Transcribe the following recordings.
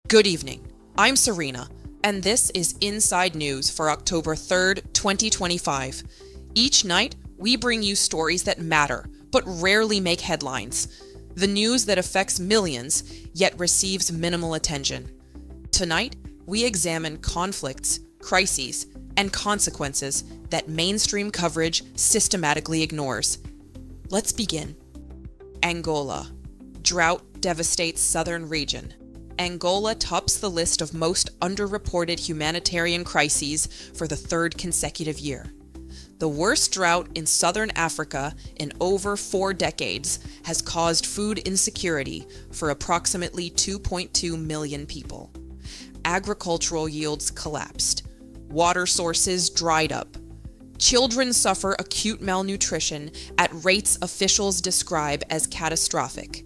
Good evening. I'm Serena, and this is Inside News for October 3rd, 2025. Each night, we bring you stories that matter, but rarely make headlines. The news that affects millions, yet receives minimal attention. Tonight, we examine conflicts, crises, and consequences that mainstream coverage systematically ignores. Let's begin. Angola. Drought devastates southern region. Angola tops the list of most underreported humanitarian crises for the third consecutive year. The worst drought in southern Africa in over 4 decades has caused food insecurity for approximately 2.2 million people. Agricultural yields collapsed. Water sources dried up. Children suffer acute malnutrition at rates officials describe as catastrophic.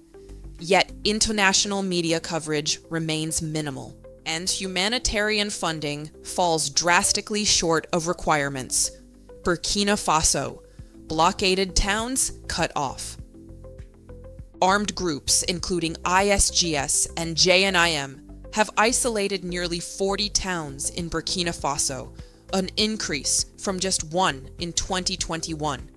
Yet international media coverage remains minimal, and humanitarian funding falls drastically short of requirements. Burkina Faso. Blockaded towns cut off. Armed groups, including ISGS and JNIM, have isolated nearly 40 towns in Burkina Faso, an increase from just 1 in 2021,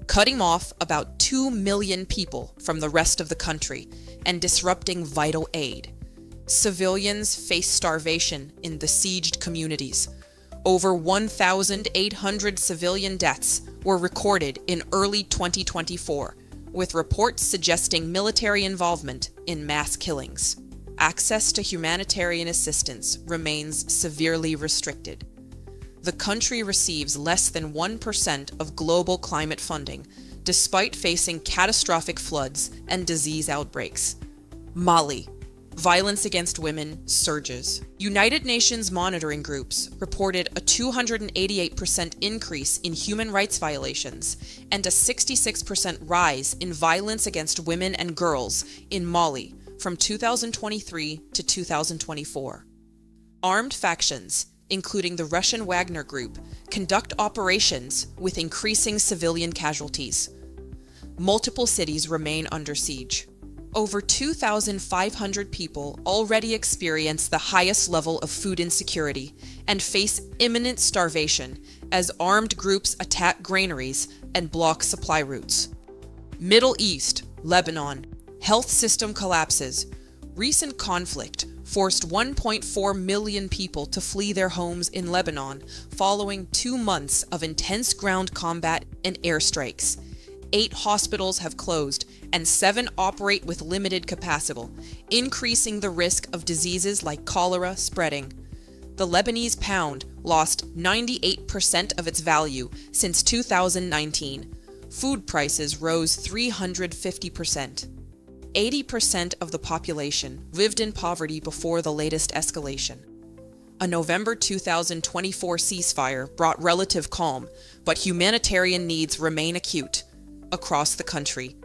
cutting off about 2 million people from the rest of the country and disrupting vital aid. Civilians face starvation in besieged communities. Over 1,800 civilian deaths were recorded in early 2024, with reports suggesting military involvement in mass killings. Access to humanitarian assistance remains severely restricted. The country receives less than 1% of global climate funding, despite facing catastrophic floods and disease outbreaks. Mali. Violence against women surges. United Nations monitoring groups reported a 288% increase in human rights violations and a 66% rise in violence against women and girls in Mali from 2023 to 2024. Armed factions, including the Russian Wagner Group, conduct operations with increasing civilian casualties. Multiple cities remain under siege. Over 2,500 people already experience the highest level of food insecurity and face imminent starvation as armed groups attack granaries and block supply routes. Middle East, Lebanon. Health system collapses. Recent conflict forced 1.4 million people to flee their homes in Lebanon following 2 months of intense ground combat and airstrikes. 8 hospitals have closed and 7 operate with limited capacity, increasing the risk of diseases like cholera spreading. The Lebanese pound lost 98% of its value since 2019. Food prices rose 350%. 80% of the population lived in poverty before the latest escalation. A November 2024 ceasefire brought relative calm, but humanitarian needs remain acute across the country.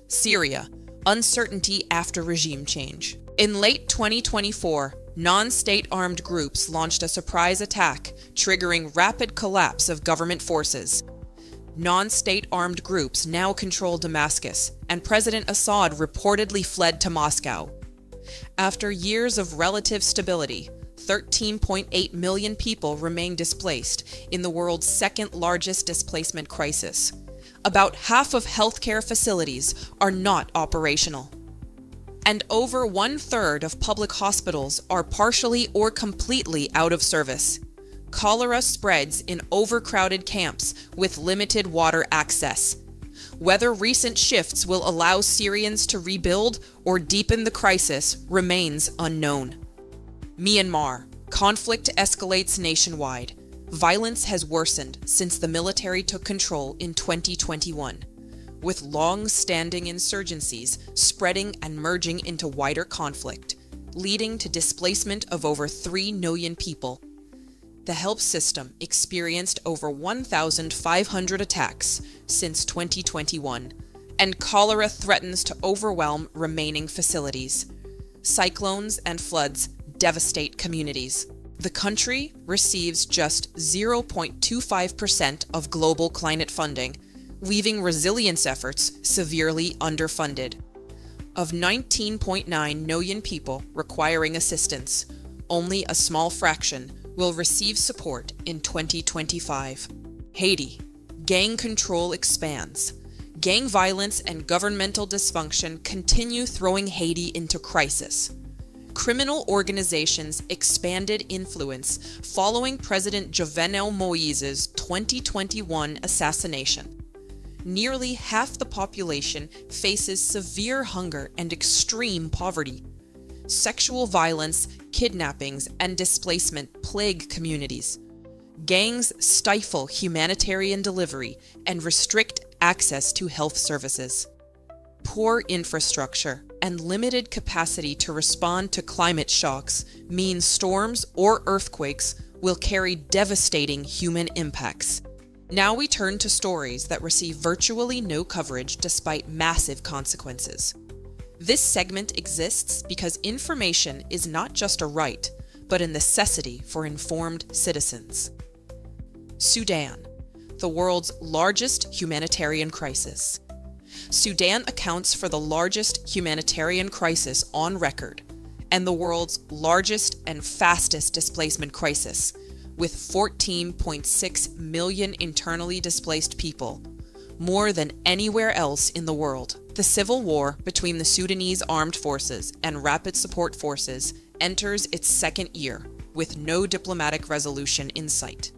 Syria. Uncertainty after regime change. In late 2024, non-state armed groups launched a surprise attack, triggering rapid collapse of government forces. Non-state armed groups now control Damascus, and President Assad reportedly fled to Moscow. After years of relative stability, 13.8 million people remain displaced in the world's second largest displacement crisis. About half of healthcare facilities are not operational. And over 1/3 of public hospitals are partially or completely out of service. Cholera spreads in overcrowded camps with limited water access. Whether recent shifts will allow Syrians to rebuild or deepen the crisis remains unknown. Myanmar. Conflict escalates nationwide. Violence has worsened since the military took control in 2021, with long-standing insurgencies spreading and merging into wider conflict, leading to displacement of over 3 million people. The health system experienced over 1,500 attacks since 2021, and cholera threatens to overwhelm remaining facilities. Cyclones and floods devastate communities. The country receives just 0.25% of global climate funding, leaving resilience efforts severely underfunded. Of 19.9 million people requiring assistance, only a small fraction will receive support in 2025. Haiti. Gang control expands. Gang violence and governmental dysfunction continue throwing Haiti into crisis. Criminal organizations expanded influence following President Jovenel Moise's 2021 assassination. Nearly half the population faces severe hunger and extreme poverty. Sexual violence, kidnappings, and displacement plague communities. Gangs stifle humanitarian delivery and restrict access to health services. Poor infrastructure and limited capacity to respond to climate shocks mean storms or earthquakes will carry devastating human impacts. Now we turn to stories that receive virtually no coverage despite massive consequences. This segment exists because information is not just a right, but a necessity for informed citizens. Sudan, the world's largest humanitarian crisis. Sudan accounts for the largest humanitarian crisis on record, and the world's largest and fastest displacement crisis, with 14.6 million internally displaced people, more than anywhere else in the world. The civil war between the Sudanese armed forces and rapid support forces enters its second year, with no diplomatic resolution in sight.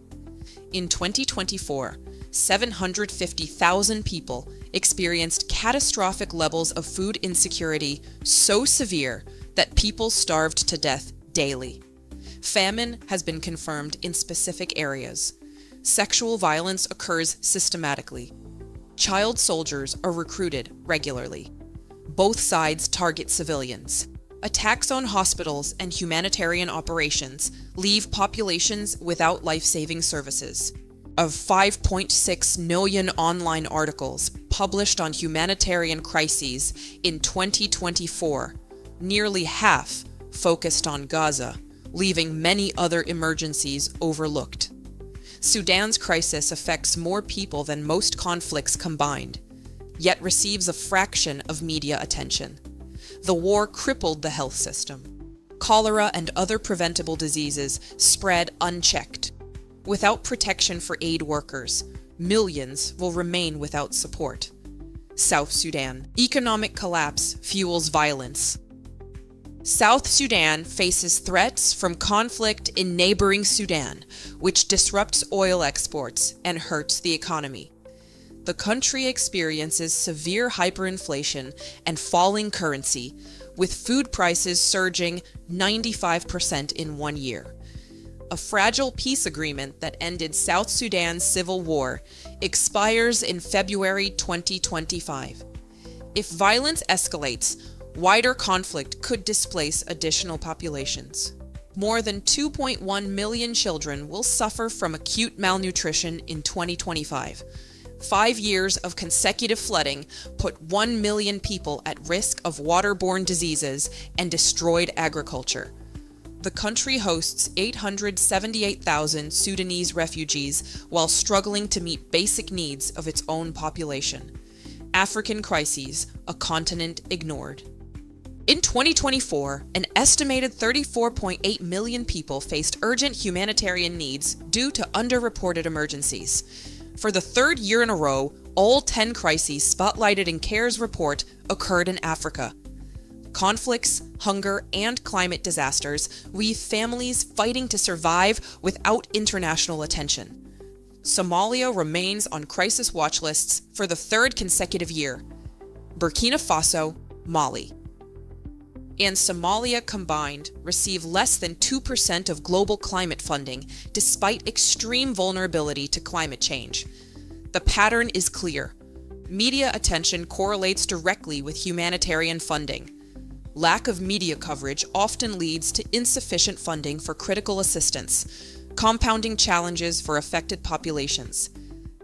In 2024, 750,000 people experienced catastrophic levels of food insecurity so severe that people starved to death daily. Famine has been confirmed in specific areas. Sexual violence occurs systematically. Child soldiers are recruited regularly. Both sides target civilians. Attacks on hospitals and humanitarian operations leave populations without life-saving services. Of 5.6 million online articles published on humanitarian crises in 2024, nearly half focused on Gaza, leaving many other emergencies overlooked. Sudan's crisis affects more people than most conflicts combined, yet receives a fraction of media attention. The war crippled the health system. Cholera and other preventable diseases spread unchecked. Without protection for aid workers, millions will remain without support. South Sudan. Economic collapse fuels violence. South Sudan faces threats from conflict in neighboring Sudan, which disrupts oil exports and hurts the economy. The country experiences severe hyperinflation and falling currency, with food prices surging 95% in 1 year. A fragile peace agreement that ended South Sudan's civil war expires in February 2025. If violence escalates, wider conflict could displace additional populations. More than 2.1 million children will suffer from acute malnutrition in 2025. 5 years of consecutive flooding put 1 million people at risk of waterborne diseases and destroyed agriculture. The country hosts 878,000 Sudanese refugees while struggling to meet basic needs of its own population. African crises, a continent ignored. In 2024, an estimated 34.8 million people faced urgent humanitarian needs due to underreported emergencies. For the third year in a row, all 10 crises spotlighted in CARE's report occurred in Africa. Conflicts, hunger, and climate disasters leave families fighting to survive without international attention. Somalia remains on crisis watch lists for the third consecutive year. Burkina Faso, Mali, and Somalia combined receive less than 2% of global climate funding despite extreme vulnerability to climate change. The pattern is clear. Media attention correlates directly with humanitarian funding. Lack of media coverage often leads to insufficient funding for critical assistance, compounding challenges for affected populations.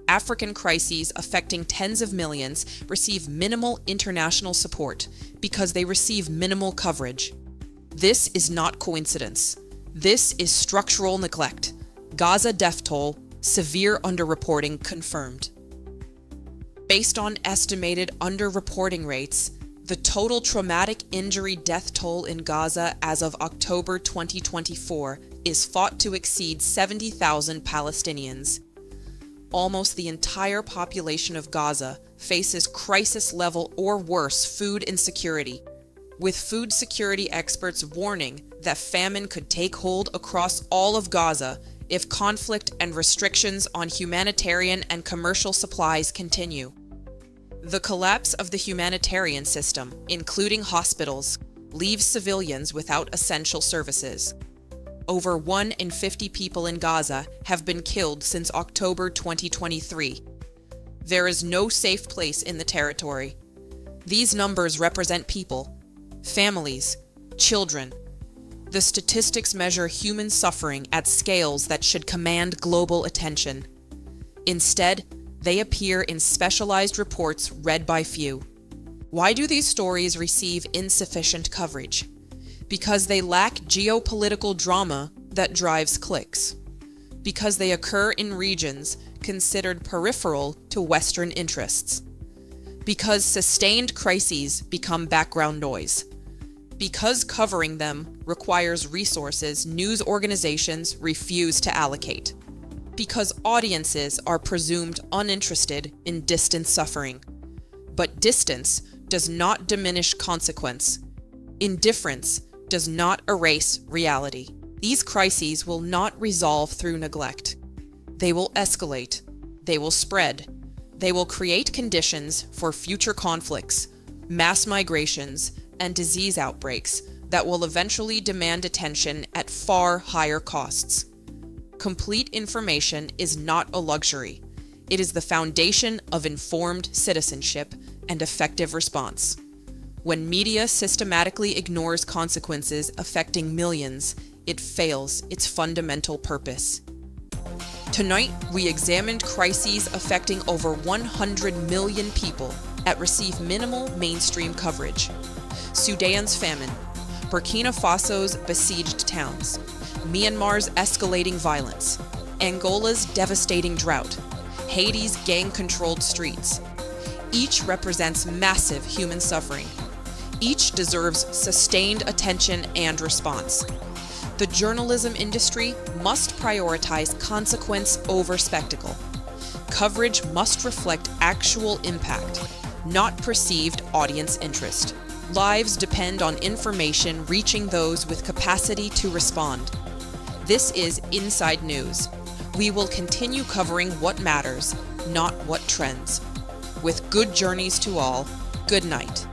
African crises affecting tens of millions receive minimal international support because they receive minimal coverage. This is not coincidence. This is structural neglect. Gaza death toll, severe underreporting confirmed. Based on estimated underreporting rates, The total traumatic injury death toll in Gaza as of October 2024 is thought to exceed 70,000 Palestinians. Almost the entire population of Gaza faces crisis-level or worse food insecurity, with food security experts warning that famine could take hold across all of Gaza if conflict and restrictions on humanitarian and commercial supplies continue. The collapse of the humanitarian system, including hospitals, leaves civilians without essential services. Over 1 in 50 people in Gaza have been killed since October 2023. There is no safe place in the territory. These numbers represent people, families, children. The statistics measure human suffering at scales that should command global attention. Instead, they appear in specialized reports read by few. Why do these stories receive insufficient coverage? Because they lack geopolitical drama that drives clicks. Because they occur in regions considered peripheral to Western interests. Because sustained crises become background noise. Because covering them requires resources news organizations refuse to allocate. Because audiences are presumed uninterested in distant suffering. But distance does not diminish consequence. Indifference does not erase reality. These crises will not resolve through neglect. They will escalate. They will spread. They will create conditions for future conflicts, mass migrations, and disease outbreaks that will eventually demand attention at far higher costs. Complete information is not a luxury. It is the foundation of informed citizenship and effective response. When media systematically ignores consequences affecting millions, it fails its fundamental purpose. Tonight, we examined crises affecting over 100 million people that receive minimal mainstream coverage. Sudan's famine, Burkina Faso's besieged towns, Myanmar's escalating violence, Angola's devastating drought, Haiti's gang-controlled streets. Each represents massive human suffering. Each deserves sustained attention and response. The journalism industry must prioritize consequence over spectacle. Coverage must reflect actual impact, not perceived audience interest. Lives depend on information reaching those with capacity to respond. This is Inside News. We will continue covering what matters, not what trends. With good journeys to all, good night.